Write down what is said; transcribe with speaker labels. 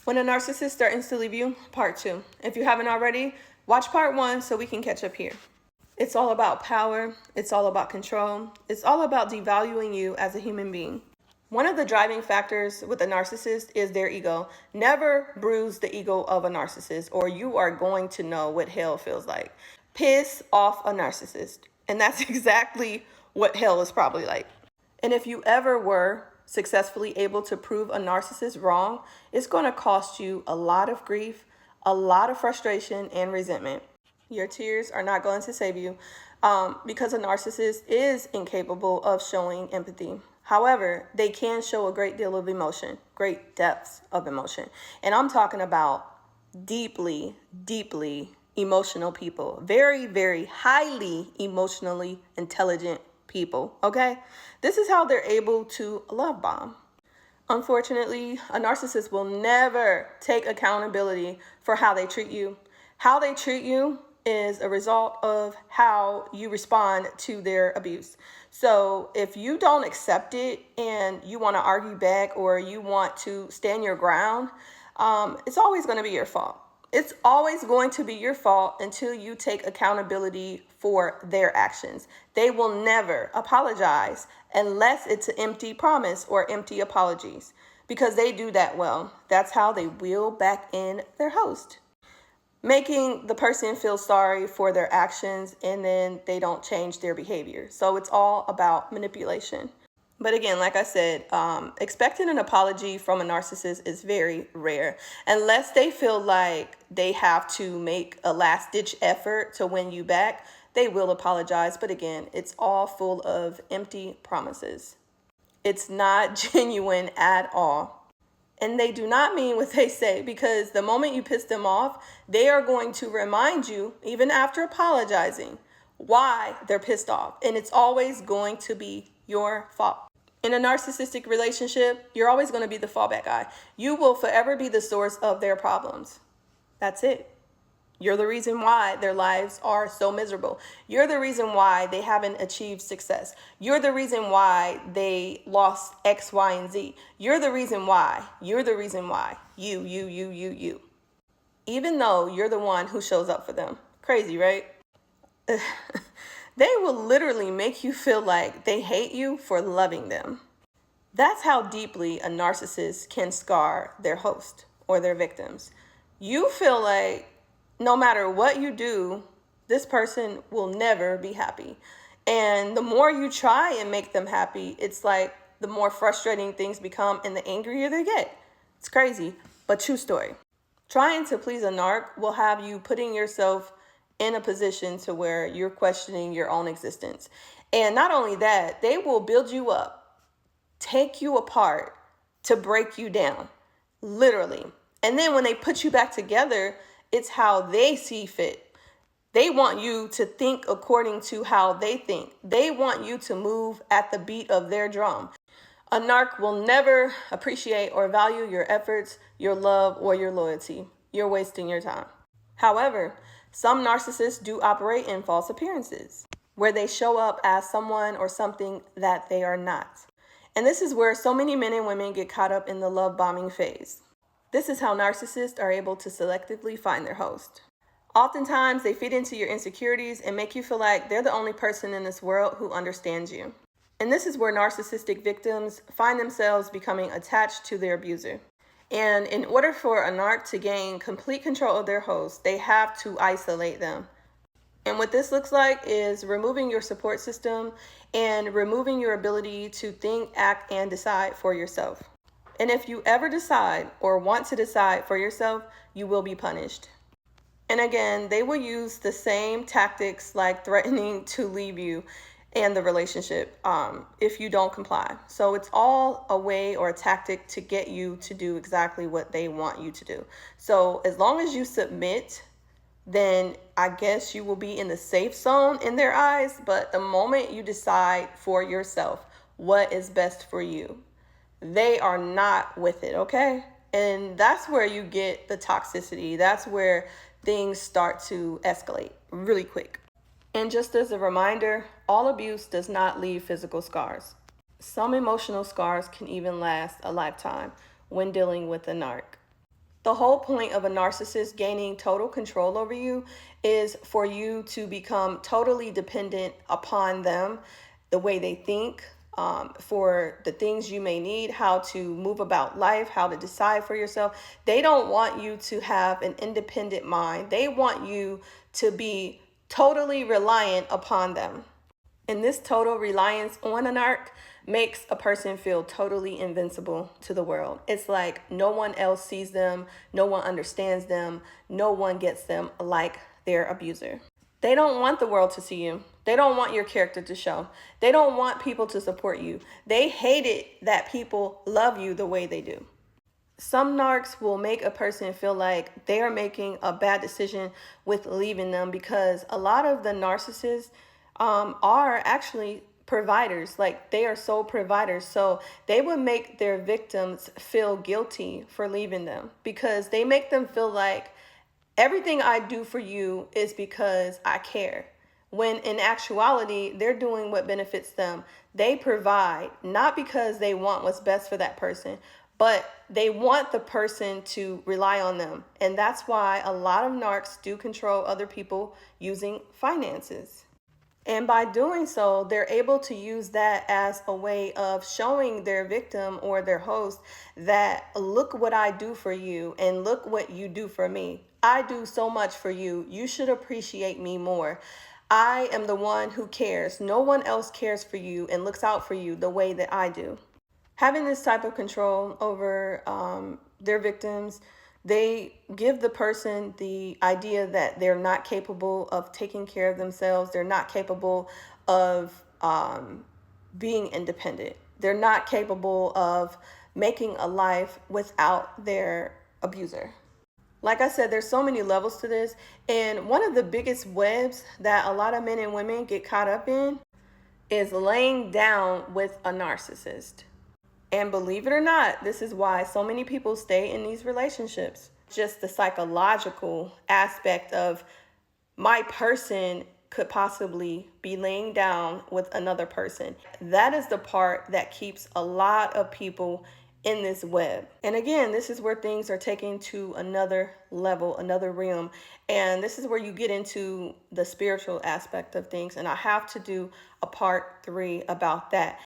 Speaker 1: When a narcissist threatens to leave you, part 2. If you haven't already, watch part 1 so we can catch up here. It's all about power. It's all about control. It's all about devaluing you as a human being. One of the driving factors with a narcissist is their ego. Never bruise the ego of a narcissist, or you are going to know what hell feels like. Piss off a narcissist. And that's exactly what hell is probably like. And if you ever were successfully able to prove a narcissist wrong, it's going to cost you a lot of grief, a lot of frustration, and resentment. Your tears are not going to save you because a narcissist is incapable of showing empathy. However, they can show a great deal of emotion, great depths of emotion. And I'm talking about deeply, deeply emotional people, very, very highly emotionally intelligent people, okay? This is how they're able to love bomb. Unfortunately, a narcissist will never take accountability for how they treat you. How they treat you is a result of how you respond to their abuse. So if you don't accept it and you want to argue back or you want to stand your ground, it's always going to be your fault. It's always going to be your fault until you take accountability for their actions. They will never apologize unless it's an empty promise or empty apologies, because they do that well. That's how they wheel back in their host, making the person feel sorry for their actions, and then they don't change their behavior. So it's all about manipulation. But again, like I said, expecting an apology from a narcissist is very rare. Unless they feel like they have to make a last-ditch effort to win you back, they will apologize. But again, it's all full of empty promises. It's not genuine at all. And they do not mean what they say, because the moment you piss them off, they are going to remind you, even after apologizing, why they're pissed off. And it's always going to be your fault. In a narcissistic relationship, you're always going to be the fallback guy. You will forever be the source of their problems. That's it. You're the reason why their lives are so miserable. You're the reason why they haven't achieved success. You're the reason why they lost X, Y, and Z. You're the reason why. You're the reason why. You. Even though you're the one who shows up for them. Crazy, right? They will literally make you feel like they hate you for loving them. That's how deeply a narcissist can scar their host or their victims. You feel like no matter what you do, this person will never be happy. And the more you try and make them happy, it's like the more frustrating things become and the angrier they get. It's crazy, but true story. Trying to please a narc will have you putting yourself in a position to where you're questioning your own existence. And not only that, they will build you up, take you apart to break you down, literally. And then when they put you back together, it's how they see fit. They want you to think according to how they think. They want you to move at the beat of their drum. A narc will never appreciate or value your efforts, your love, or your loyalty. You're wasting your time. However, some narcissists do operate in false appearances, where they show up as someone or something that they are not. And this is where so many men and women get caught up in the love bombing phase. This is how narcissists are able to selectively find their host. Oftentimes, they feed into your insecurities and make you feel like they're the only person in this world who understands you. And this is where narcissistic victims find themselves becoming attached to their abuser. And in order for a narc to gain complete control of their host, they have to isolate them. And what this looks like is removing your support system and removing your ability to think, act, and decide for yourself. And if you ever decide or want to decide for yourself, you will be punished. And again, they will use the same tactics like threatening to leave you and the relationship if you don't comply. So it's all a way or a tactic to get you to do exactly what they want you to do. So as long as you submit, then I guess you will be in the safe zone in their eyes. But the moment you decide for yourself what is best for you, they are not with it, okay? And that's where you get the toxicity. That's where things start to escalate really quick. And just as a reminder, all abuse does not leave physical scars. Some emotional scars can even last a lifetime when dealing with a narc. The whole point of a narcissist gaining total control over you is for you to become totally dependent upon them, the way they think, for the things you may need, how to move about life, how to decide for yourself. They don't want you to have an independent mind. They want you to be totally reliant upon them. And this total reliance on an arc makes a person feel totally invincible to the world. It's like no one else sees them, no one understands them, no one gets them like their abuser. They don't want the world to see you. They don't want your character to show. They don't want people to support you. They hate it that people love you the way they do. Some narcs will make a person feel like they are making a bad decision with leaving them, because a lot of the narcissists are actually providers. Like, they are sole providers. So they would make their victims feel guilty for leaving them, because they make them feel like everything I do for you is because I care. When in actuality, they're doing what benefits them. They provide not because they want what's best for that person, but they want the person to rely on them. And that's why a lot of narcs do control other people using finances. And by doing so, they're able to use that as a way of showing their victim or their host that, look what I do for you and look what you do for me. I do so much for you. You should appreciate me more. I am the one who cares. No one else cares for you and looks out for you the way that I do. Having this type of control over their victims, they give the person the idea that they're not capable of taking care of themselves. They're not capable of being independent. They're not capable of making a life without their abuser. Like I said, there's so many levels to this. And one of the biggest webs that a lot of men and women get caught up in is laying down with a narcissist. And believe it or not, this is why so many people stay in these relationships. Just the psychological aspect of, my person could possibly be laying down with another person. That is the part that keeps a lot of people in this web. And again, this is where things are taken to another level, another realm. And this is where you get into the spiritual aspect of things. And I have to do a part 3 about that.